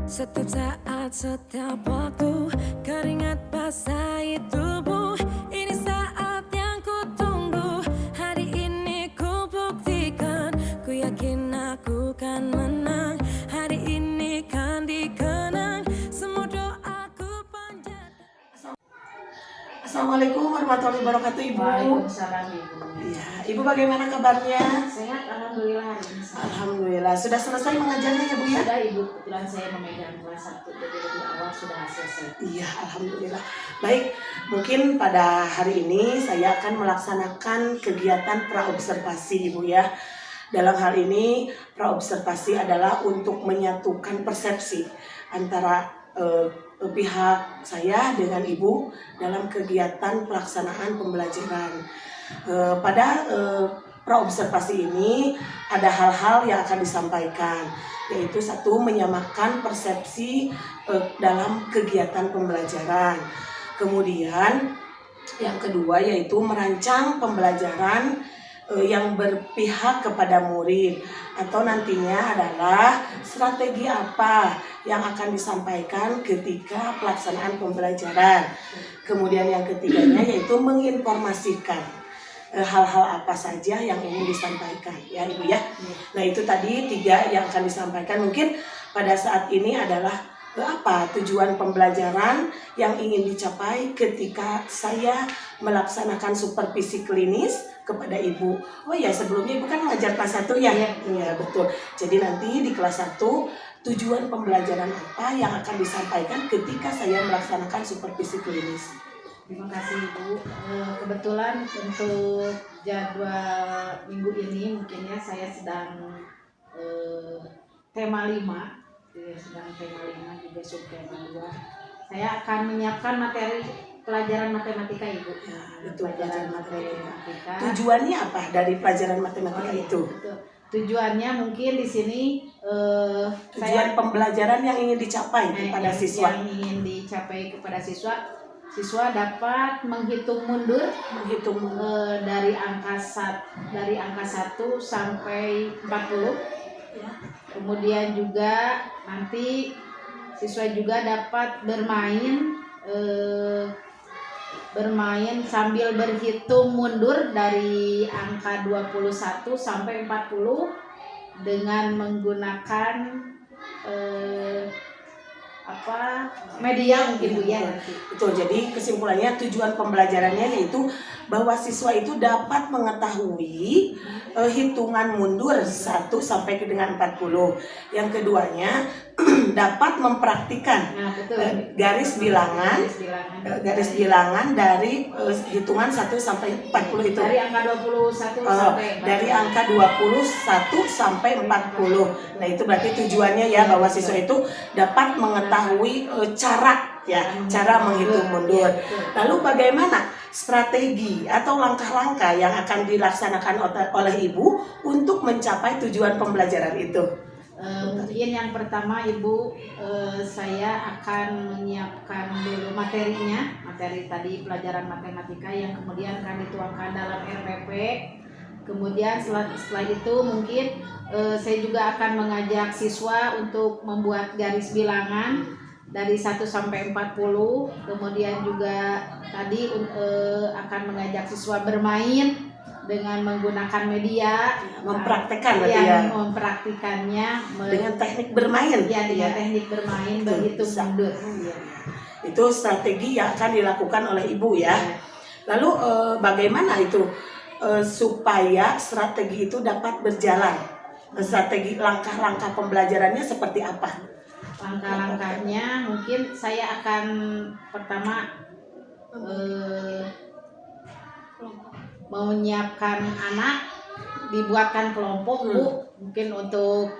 Setiap saat, setiap waktu, keringat basahi tubuh. Ini saat yang ku tunggu. Hari ini ku buktikan, ku yakin aku kan menang. Hari ini kan dikenang, semua doaku panjatkan. Assalamualaikum warahmatullahi wabarakatuh, Ibu. Waalaikumsalam, Ibu. Iya, Ibu bagaimana kabarnya? Sehat, alhamdulillah hari ini. Alhamdulillah. Sudah selesai mengajarnya ya, Bu ya? Sudah, Ibu. Kebetulan saya memegang kelas 1, jadi lebih awal sudah selesai. Iya, alhamdulillah. Baik, mungkin pada hari ini saya akan melaksanakan kegiatan praobservasi, Ibu ya. Dalam hal ini, praobservasi adalah untuk menyatukan persepsi antara pihak saya dengan Ibu dalam kegiatan pelaksanaan pembelajaran. Pada praobservasi ini ada hal-hal yang akan disampaikan, yaitu satu, menyamakan persepsi dalam kegiatan pembelajaran. Kemudian yang kedua yaitu merancang pembelajaran yang berpihak kepada murid, atau nantinya adalah strategi apa yang akan disampaikan ketika pelaksanaan pembelajaran. Kemudian yang ketiganya yaitu menginformasikan hal-hal apa saja yang ingin disampaikan, ya Ibu ya. Nah itu tadi 3 yang akan disampaikan. Mungkin pada saat ini adalah apa tujuan pembelajaran yang ingin dicapai ketika saya melaksanakan supervisi klinis kepada Ibu. Oh ya, sebelumnya Ibu kan mengajar kelas 1 ya? Iya betul. Jadi nanti di kelas 1 tujuan pembelajaran apa yang akan disampaikan ketika saya melaksanakan supervisi klinis. Terima kasih, Ibu. Kebetulan untuk jadwal minggu ini mungkin ya saya sedang tema 5, sedang tema 5 juga subtema 2. Saya akan menyiapkan materi pelajaran matematika, Ibu. Betul, pelajaran matematika. Tujuannya apa dari pelajaran matematika itu? Betul. Tujuannya mungkin di sini tujuan pembelajaran yang ingin dicapai kepada siswa. Yang ingin dicapai kepada siswa dapat menghitung mundur dari angka 1 sampai 40. Kemudian juga nanti siswa juga dapat bermain sambil berhitung mundur dari angka 21 sampai 40 dengan menggunakan media mungkin Bu ya. Betul, jadi kesimpulannya tujuan pembelajarannya yaitu bahwa siswa itu dapat mengetahui hitungan mundur 1 sampai dengan 40. Yang keduanya dapat mempraktikkan garis bilangan dari hitungan 1 sampai 40 itu. Dari angka 21 sampai 40. Dari angka 21 sampai 40. Nah, itu berarti tujuannya ya bahwa siswa itu dapat mengetahui cara menghitung mundur. Lalu bagaimana strategi atau langkah-langkah yang akan dilaksanakan oleh Ibu untuk mencapai tujuan pembelajaran itu? Mungkin yang pertama Ibu, saya akan menyiapkan dulu materi tadi pelajaran matematika yang kemudian akan dituangkan dalam RPP. Kemudian setelah itu mungkin saya juga akan mengajak siswa untuk membuat garis bilangan dari 1 sampai 40. Kemudian juga tadi akan mengajak siswa bermain dengan menggunakan media, mempraktikannya dengan teknik bermain. Ya, dengan teknik bermain berhitung mundur. Itu strategi yang akan dilakukan oleh Ibu ya. Lalu bagaimana itu supaya strategi itu dapat berjalan? Strategi langkah-langkah pembelajarannya seperti apa? Langkah-langkahnya mungkin saya akan pertama menyiapkan anak, dibuatkan kelompok Bu. Mungkin untuk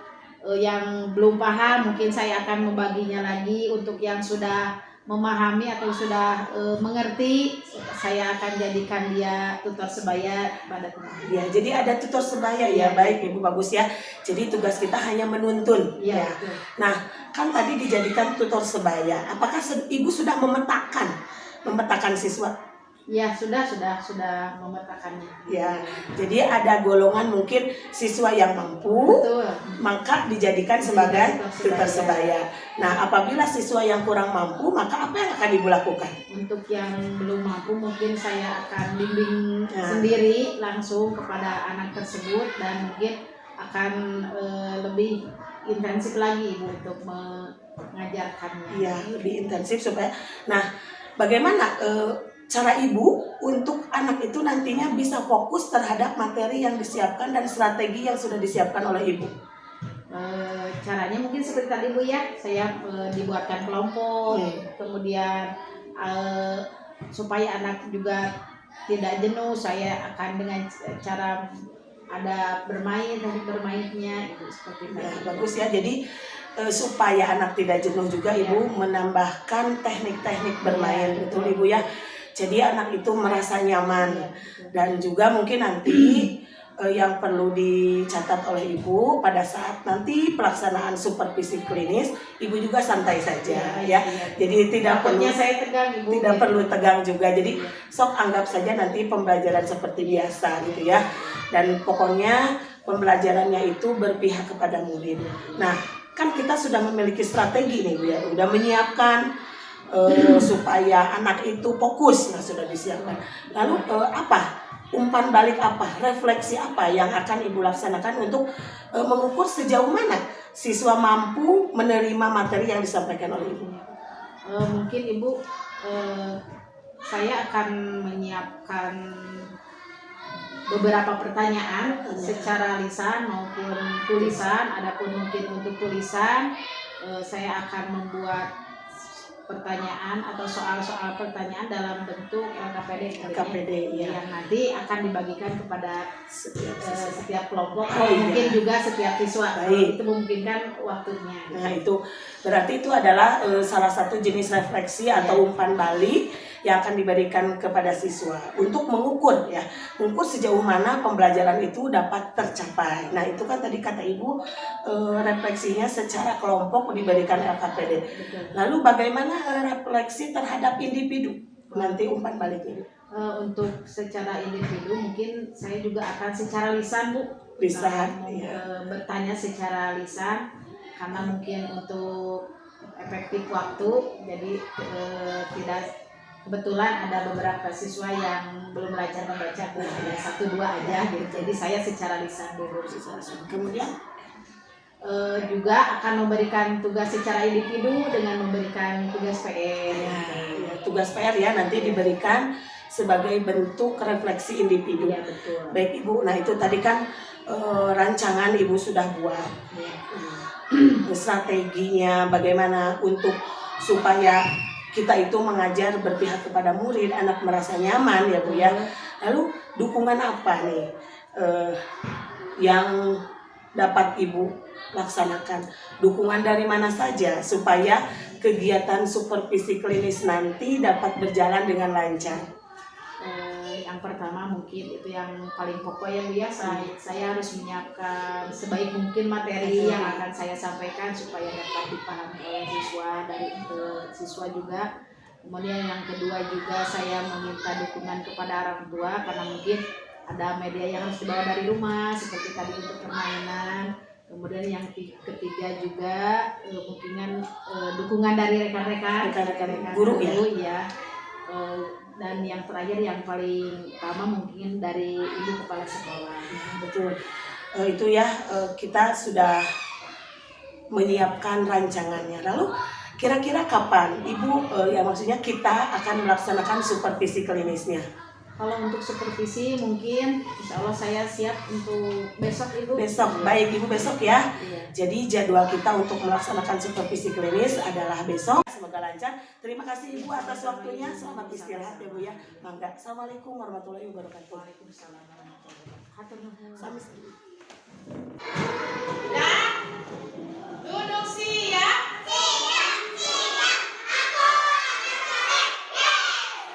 yang belum paham mungkin saya akan membaginya lagi. Untuk yang sudah memahami atau sudah mengerti, saya akan jadikan dia tutor sebaya pada teman. Ya, jadi ada tutor sebaya ya. Baik Ibu, bagus ya. Jadi tugas kita hanya menuntun ya. Nah, kan tadi dijadikan tutor sebaya. Apakah Ibu sudah memetakan siswa? Ya, sudah memetakannya. Ya, jadi ada golongan mungkin siswa yang mampu, Betul. maka dijadikan sebagai tutor sebaya. sebaya. Nah, apabila siswa yang kurang mampu, maka apa yang akan Ibu lakukan? Untuk yang belum mampu mungkin saya akan bimbing Ya. sendiri langsung kepada anak tersebut dan mungkin akan lebih intensif lagi Ibu untuk mengajarkannya. Ya, lebih intensif supaya. Nah, bagaimana cara Ibu untuk anak itu nantinya bisa fokus terhadap materi yang disiapkan dan strategi yang sudah disiapkan oleh Ibu? Caranya mungkin seperti tadi Bu ya, saya dibuatkan kelompok, kemudian supaya anak juga tidak jenuh, saya akan dengan cara ada teknik bermainnya itu seperti Ya, tadi. bagus ya. Jadi supaya anak tidak jenuh juga Ibu menambahkan teknik-teknik bermain, Ya, betul Ibu ya. Jadi anak itu merasa nyaman. Ya, betul. Dan juga mungkin nanti yang perlu dicatat oleh Ibu pada saat nanti pelaksanaan supervisi klinis, Ibu juga santai saja ya. Jadi tidak perlu Takutnya saya tegang Ibu. tidak perlu tegang juga. Jadi sok anggap saja nanti pembelajaran seperti biasa gitu ya. Dan pokoknya pembelajarannya itu berpihak kepada murid. Nah, kan kita sudah memiliki strategi nih Bu ya, udah menyiapkan supaya anak itu fokus, nah sudah disiapkan. Lalu apa umpan balik apa, refleksi apa yang akan Ibu laksanakan untuk mengukur sejauh mana siswa mampu menerima materi yang disampaikan oleh Ibu? Mungkin Ibu, saya akan menyiapkan beberapa pertanyaan secara lisan maupun tulisan. Adapun mungkin untuk tulisan, saya akan membuat pertanyaan atau soal-soal pertanyaan dalam bentuk LKPD ya. yang nanti akan dibagikan kepada setiap kelompok Oh, atau iya. mungkin juga setiap siswa. Baik. Itu memungkinkan waktunya. Nah, itu berarti itu adalah salah satu jenis refleksi atau umpan balik yang akan diberikan kepada siswa untuk mengukur ya, mengukur sejauh mana pembelajaran itu dapat tercapai. Nah, itu kan tadi kata Ibu refleksinya secara kelompok diberikan LKPD. Betul. Lalu bagaimana refleksi terhadap individu? Nanti umpan baliknya. Untuk secara individu mungkin saya juga akan secara lisan Bu. Lisan, Bertanya secara lisan karena mungkin untuk efektif waktu, jadi tidak kebetulan ada beberapa siswa yang belum belajar membaca, hanya 1-2 aja gitu. Jadi saya secara lisan dulu. Kemudian juga akan memberikan tugas secara individu dengan memberikan tugas PR. ya, tugas PR ya nanti diberikan sebagai bentuk refleksi individu. Ya, betul. Baik Ibu, nah itu tadi kan rancangan Ibu sudah buat. Ya. Strateginya bagaimana untuk supaya kita itu mengajar berpihak kepada murid, anak merasa nyaman ya Bu ya. Lalu dukungan apa nih yang dapat Ibu laksanakan? Dukungan dari mana saja supaya kegiatan supervisi klinis nanti dapat berjalan dengan lancar? Yang pertama mungkin itu yang paling pokok ya Bu ya, saya harus menyiapkan sebaik mungkin materi yang akan saya sampaikan supaya dapat dipahami oleh siswa, dari siswa juga. Kemudian yang kedua juga saya meminta dukungan kepada orang tua karena mungkin ada media yang harus dibawa dari rumah seperti tadi untuk permainan. Kemudian yang ketiga juga mungkin dukungan dari rekan-rekan guru ya. Dan yang terakhir yang paling utama mungkin dari ibu kepala sekolah. Betul. Itu ya kita sudah menyiapkan rancangannya. Lalu kira-kira kapan Ibu ya maksudnya kita akan melaksanakan supervisi klinisnya? Kalau untuk supervisi mungkin insya Allah saya siap untuk besok Ibu. Besok, baik Ibu besok ya. Iya. Jadi jadwal kita untuk melaksanakan supervisi klinis adalah besok. Semoga lancar. Terima kasih Ibu atas waktunya. Selamat istirahat ya Bu ya. Mangga. Assalamualaikum warahmatullahi wabarakatuh. Waalaikumsalam warahmatullahi wabarakatuh. Sami-sami. Duduk siap.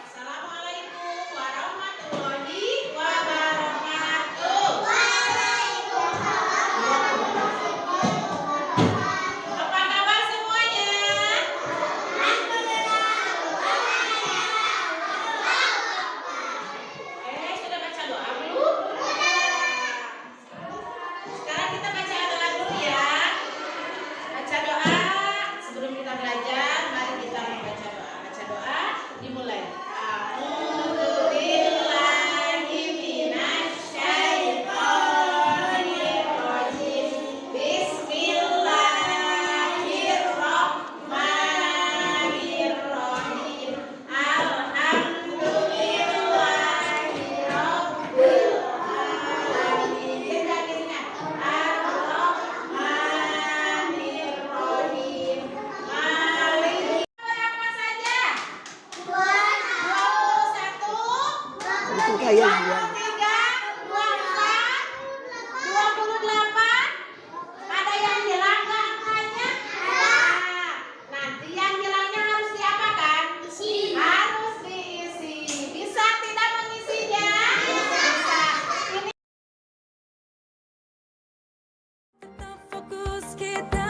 Assalamualaikum warahmatullahi wabarakatuh. Apa kabar semuanya? Dimulai. A'udzubillahi minasyaitonirrajim. Bismillahirrahmanirrahim. Alhamdulillahi rabbil alamin. Dengar. Ar-Rahmanirrahim. Malik. Apa saja? 21, Kayak dia. 23, 24, 28. Ada yang hilang nggak angkanya? Nah, nanti yang hilangnya harus diapakan? Harus diisi. Bisa tidak mengisinya? Bisa. Ini Tetap fokus kita